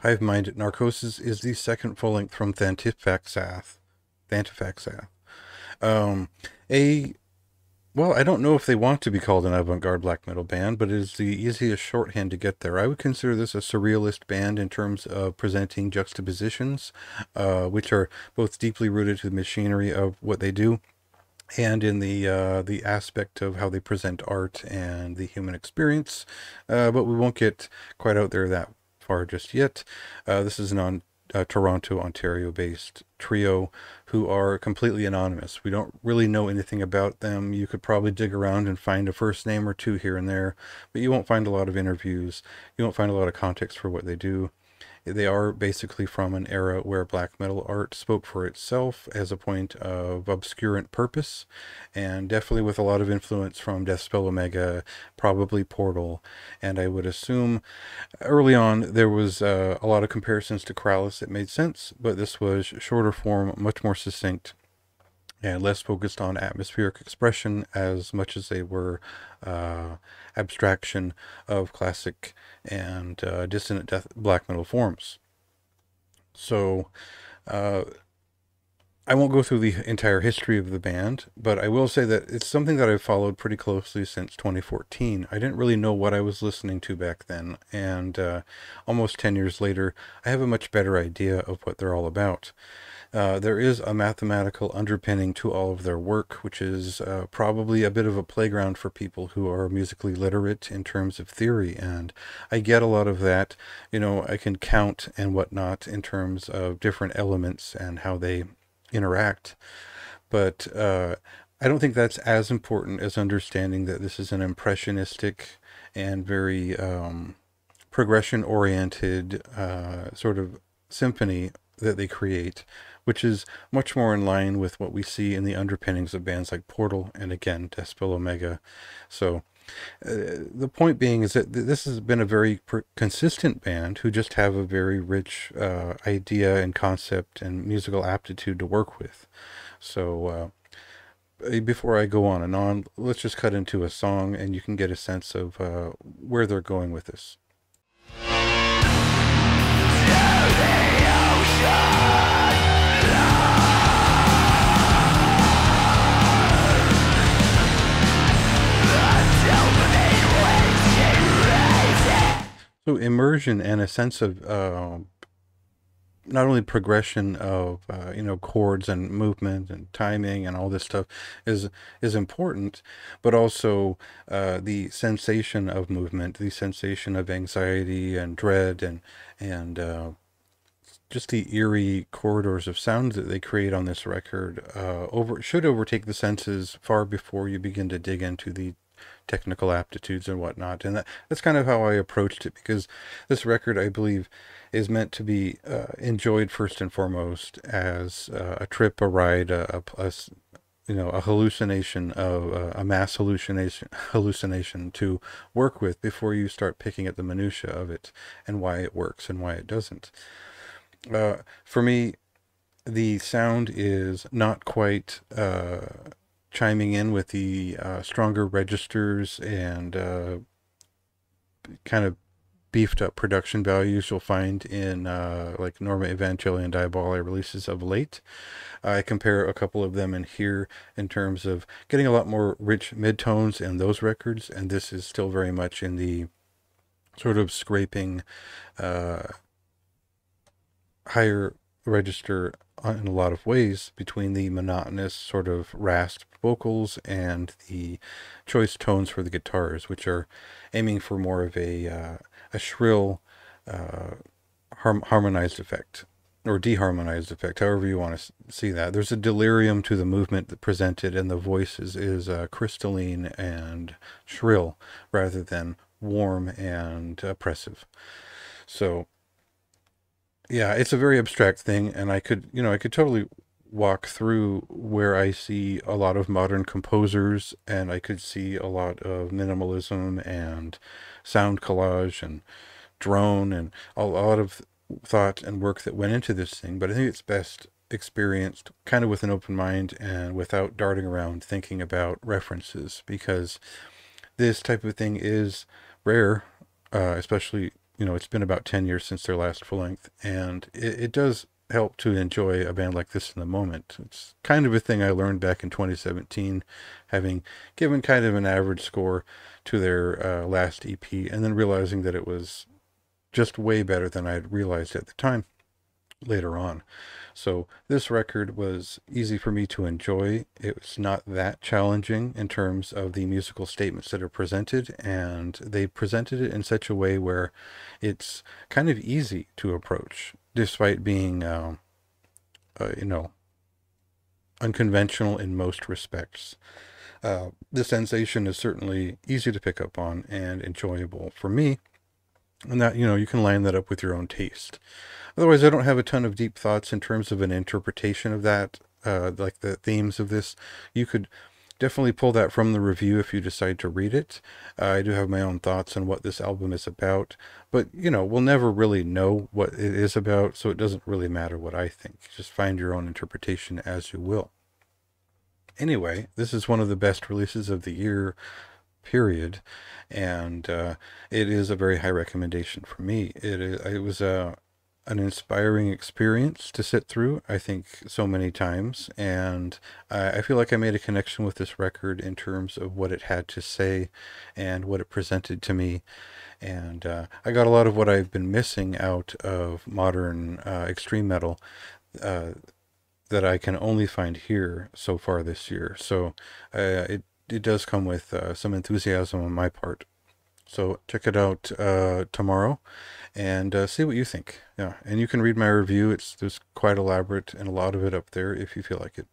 Hive Mind Narcosis is the second full length from Thantifaxath. Thantifaxath. Um, a well, I don't know if they want to be called an avant-garde black metal band, but it is the easiest shorthand to get there. I would consider this a surrealist band in terms of presenting juxtapositions, which are both deeply rooted to the machinery of what they do, and in the aspect of how they present art and the human experience. But we won't get quite out there that far just yet. This is an Toronto, Ontario-based trio who are completely anonymous. We don't really know anything about them. You could probably dig around and find a first name or two here and there, but you won't find a lot of interviews. You won't find a lot of context for what they do. They are basically from an era where black metal art spoke for itself as a point of obscurant purpose, and definitely with a lot of influence from Deathspell Omega, probably Portal, and I would assume early on there was a lot of comparisons to Kralis that made sense, but this was shorter form, much more succinct, and less focused on atmospheric expression as much as they were abstraction of classic and dissonant black metal forms. So I won't go through the entire history of the band, but I will say that it's something that I've followed pretty closely since 2014. I didn't really know what I was listening to back then, and almost 10 years later, I have a much better idea of what they're all about. There is a mathematical underpinning to all of their work, which is probably a bit of a playground for people who are musically literate in terms of theory, and I get a lot of that. You know, I can count and whatnot in terms of different elements and how they interact, but I don't think that's as important as understanding that this is an impressionistic and very progression-oriented sort of symphony that they create, which is much more in line with what we see in the underpinnings of bands like Portal and, again, Deathspell Omega. So the point being is that this has been a very consistent band who just have a very rich idea and concept and musical aptitude to work with. So before I go on and on, let's just cut into a song and you can get a sense of where they're going with this. So immersion and a sense of not only progression of chords and movement and timing and all this stuff is important, but also the sensation of movement, the sensation of anxiety and dread, and just the eerie corridors of sound that they create on this record should overtake the senses far before you begin to dig into the technical aptitudes and whatnot. And that's kind of how I approached it, because this record, I believe, is meant to be enjoyed first and foremost as a trip, a ride, a hallucination of a mass hallucination to work with before you start picking at the minutia of it and why it works and why it doesn't. For me, the sound is not quite chiming in with the stronger registers and kind of beefed up production values you'll find in like Norma Evangelion Diaboli releases of late. I compare a couple of them in here in terms of getting a lot more rich midtones in those records, and this is still very much in the sort of scraping higher register in a lot of ways between the monotonous sort of rasp vocals and the choice tones for the guitars, which are aiming for more of a shrill harmonized effect or deharmonized effect, however you want to see that. There's a delirium to the movement that presented, and the voice is crystalline and shrill rather than warm and oppressive. So yeah, it's a very abstract thing, and I could totally walk through where I see a lot of modern composers, and I could see a lot of minimalism and sound collage and drone and a lot of thought and work that went into this thing. But I think it's best experienced kind of with an open mind and without darting around thinking about references, because this type of thing is rare, especially it's been about 10 years since their last full length, and it does help to enjoy a band like this in the moment. It's kind of a thing I learned back in 2017, having given kind of an average score to their last EP, and then realizing that it was just way better than I had realized at the time later on. So this record was easy for me to enjoy. It was not that challenging in terms of the musical statements that are presented, and they presented it in such a way where it's kind of easy to approach, despite being, you know, unconventional in most respects. The sensation is certainly easy to pick up on and enjoyable for me, and that, you can line that up with your own taste. Otherwise, I don't have a ton of deep thoughts in terms of an interpretation of that, like the themes of this. You could definitely pull that from the review if you decide to read it. I do have my own thoughts on what this album is about, but, we'll never really know what it is about, so it doesn't really matter what I think. Just find your own interpretation as you will. Anyway, this is one of the best releases of the year, period, and it is a very high recommendation for me. It was an inspiring experience to sit through, I think, so many times, and I feel like I made a connection with this record in terms of what it had to say and what it presented to me, and I got a lot of what I've been missing out of modern extreme metal, uh, that I can only find here so far this year. So it does come with some enthusiasm on my part. So check it out tomorrow and see what you think. Yeah, and you can read my review. There's quite elaborate and a lot of it up there if you feel like it.